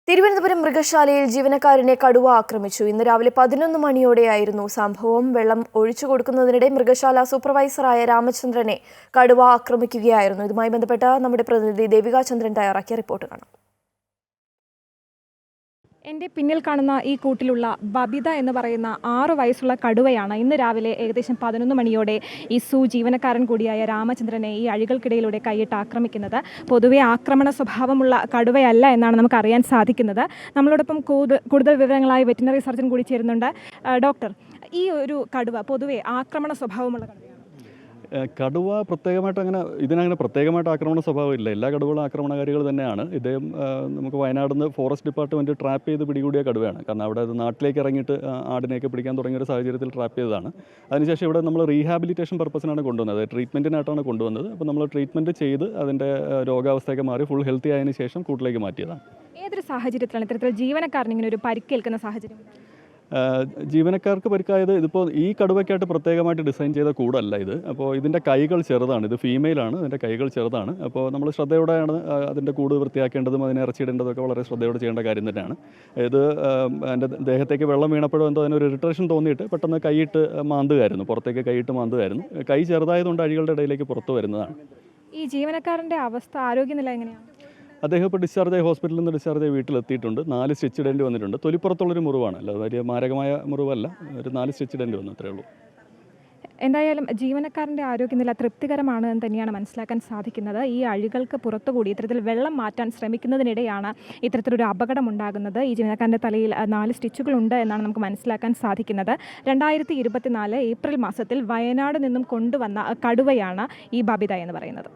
തിരുവനന്തപുരം മൃഗശാലയിൽ ജീവനക്കാരനെ കടുവ ആക്രമിച്ചു. ഇന്ന് രാവിലെ 11 മണിയോടെയായിരുന്നു സംഭവം. വെള്ളം ഒഴിച്ചു കൊടുക്കുന്നതിനിടെ മൃഗശാല സൂപ്പർവൈസറായ രാമചന്ദ്രനെ കടുവ ആക്രമിക്കുകയായിരുന്നു. ഇതുമായി ബന്ധപ്പെട്ട നമ്മുടെ പ്രതിനിധി ദേവിക ചന്ദ്രൻ തയ്യാറാക്കിയ റിപ്പോർട്ട് കാണാം. എൻ്റെ പിന്നിൽ കാണുന്ന ഈ കൂട്ടിലുള്ള ബബിത എന്ന് പറയുന്ന 6 വയസ്സുള്ള കടുവയാണ് ഇന്ന് രാവിലെ ഏകദേശം 11 മണിയോടെ ഈ ജീവനക്കാരൻ കൂടിയായ രാമചന്ദ്രനെ ഈ അഴികൾക്കിടയിലൂടെ കൈയിട്ട് ആക്രമിക്കുന്നത്. പൊതുവെ ആക്രമണ സ്വഭാവമുള്ള കടുവയല്ല എന്നാണ് നമുക്ക് അറിയാൻ സാധിക്കുന്നത്. നമ്മളോടൊപ്പം കൂടുതൽ വിവരങ്ങളായി വെറ്റിനറി സർജൻ കൂടി ചേരുന്നുണ്ട്. ഡോക്ടർ, ഈ ഒരു കടുവ പൊതുവെ ആക്രമണ സ്വഭാവമുള്ള കടുവയാണ്? കടുവ പ്രത്യേകമായിട്ട് ഇതിനങ്ങനെ പ്രത്യേകമായിട്ട് ആക്രമണ സ്വഭാവമില്ല. എല്ലാ കടുവകളും ആക്രമണകാരികൾ തന്നെയാണ്. ഇദ്ദേഹം നമുക്ക് വയനാട് നിന്ന് ഫോറസ്റ്റ് ഡിപ്പാർട്ട്മെൻറ്റ് ട്രാപ്പ് ചെയ്ത് പിടികൂടിയ കടുവയാണ്. കാരണം അവിടെ നാട്ടിലേക്ക് ഇറങ്ങിയിട്ട് ആടിനെയൊക്കെ പിടിക്കാൻ തുടങ്ങിയ ഒരു സാഹചര്യത്തിൽ ട്രാപ്പ് ചെയ്തതാണ്. അതിനുശേഷം ഇവിടെ നമ്മൾ റീഹാബിലിറ്റേഷൻ പർപ്പസിനാണ് കൊണ്ടുവന്നത്, ട്രീറ്റ്മെൻറ്റിനായിട്ടാണ് കൊണ്ടുവന്നത്. അപ്പോൾ നമ്മൾ ട്രീറ്റ്മെൻറ്റ് ചെയ്ത് അതിൻ്റെ രോഗാവസ്ഥയൊക്കെ മാറി ഫുൾ ഹെൽത്തി ആയതിനു ശേഷം കൂട്ടിലേക്ക് മാറ്റിയതാണ്. ഏതൊരു സാഹചര്യത്തിലാണ് ഇത്തരത്തിൽ ജീവനക്കാരന് ഇങ്ങനെ ഒരു പരിക്കേൽക്കുന്ന സാഹചര്യം? ജീവനക്കാർക്ക് പരിക്കായത് ഇതിപ്പോൾ ഈ കടുവയ്ക്കായിട്ട് പ്രത്യേകമായിട്ട് ഡിസൈൻ ചെയ്ത കൂടല്ല ഇത്. അപ്പോൾ ഇതിൻ്റെ കൈകൾ ചെറുതാണ്. ഇത് ഫീമെയിലാണ്, ഇതിൻ്റെ കൈകൾ ചെറുതാണ്. അപ്പോൾ നമ്മൾ ശ്രദ്ധയോടെയാണ് അതിൻ്റെ കൂട് വൃത്തിയാക്കേണ്ടതും അതിനെ ഇറച്ചിയിടേണ്ടതൊക്കെ വളരെ ശ്രദ്ധയോടെ ചെയ്യേണ്ട കാര്യം തന്നെയാണ്. ഇത് എൻ്റെ ദേഹത്തേക്ക് വെള്ളം വീണപ്പോഴോ എന്തോ അതിനൊരു ഇറിറ്റേഷൻ തോന്നിയിട്ട് പെട്ടെന്ന് കൈയിട്ട് മാന്തുകയായിരുന്നു, പുറത്തേക്ക് കൈയിട്ട് മാന്തുകയായിരുന്നു. കൈ ചെറുതായതുകൊണ്ട് അഴികളുടെ ഇടയിലേക്ക് പുറത്തു വരുന്നതാണ്. ഈ ജീവനക്കാരൻ്റെ അവസ്ഥ, ആരോഗ്യനില എങ്ങനെയാണ്? അദ്ദേഹം ഇപ്പോൾ ഹോസ്പിറ്റലിൽ നിന്ന് ഡിസ്ചാർജ് ചെയ്ത് വീട്ടിലെത്തിയിട്ടുണ്ട്. 4 സ്റ്റിച്ച് ഇടേണ്ടി വന്നിട്ടുണ്ട്. തൊലിപ്പുറത്തുള്ളൊരു മുറിവാണ്, അല്ല വലിയ മാരകമായ മുറിവല്ല. ഒരു 4 സ്റ്റിച്ച് ഇടേണ്ടി വന്നു, അത്രേ ഉള്ളൂ. എന്തായാലും ജീവനക്കാരൻ്റെ ആരോഗ്യനില തൃപ്തികരമാണ് എന്ന് തന്നെയാണ് മനസ്സിലാക്കാൻ സാധിക്കുന്നത്. ഈ അഴികൾക്ക് പുറത്തുകൂടി ഇത്തരത്തിൽ വെള്ളം മാറ്റാൻ ശ്രമിക്കുന്നതിനിടെയാണ് ഇത്തരത്തിലൊരു അപകടമുണ്ടാകുന്നത്. ഈ ജീവനക്കാരൻ്റെ തലയിൽ 4 സ്റ്റിച്ചുകളുണ്ട് എന്നാണ് നമുക്ക് മനസ്സിലാക്കാൻ സാധിക്കുന്നത്. 2024 ഏപ്രിൽ മാസത്തിൽ വയനാട് നിന്നും കൊണ്ടുവന്ന കടുവയാണ് ഈ ബബിത എന്ന് പറയുന്നത്.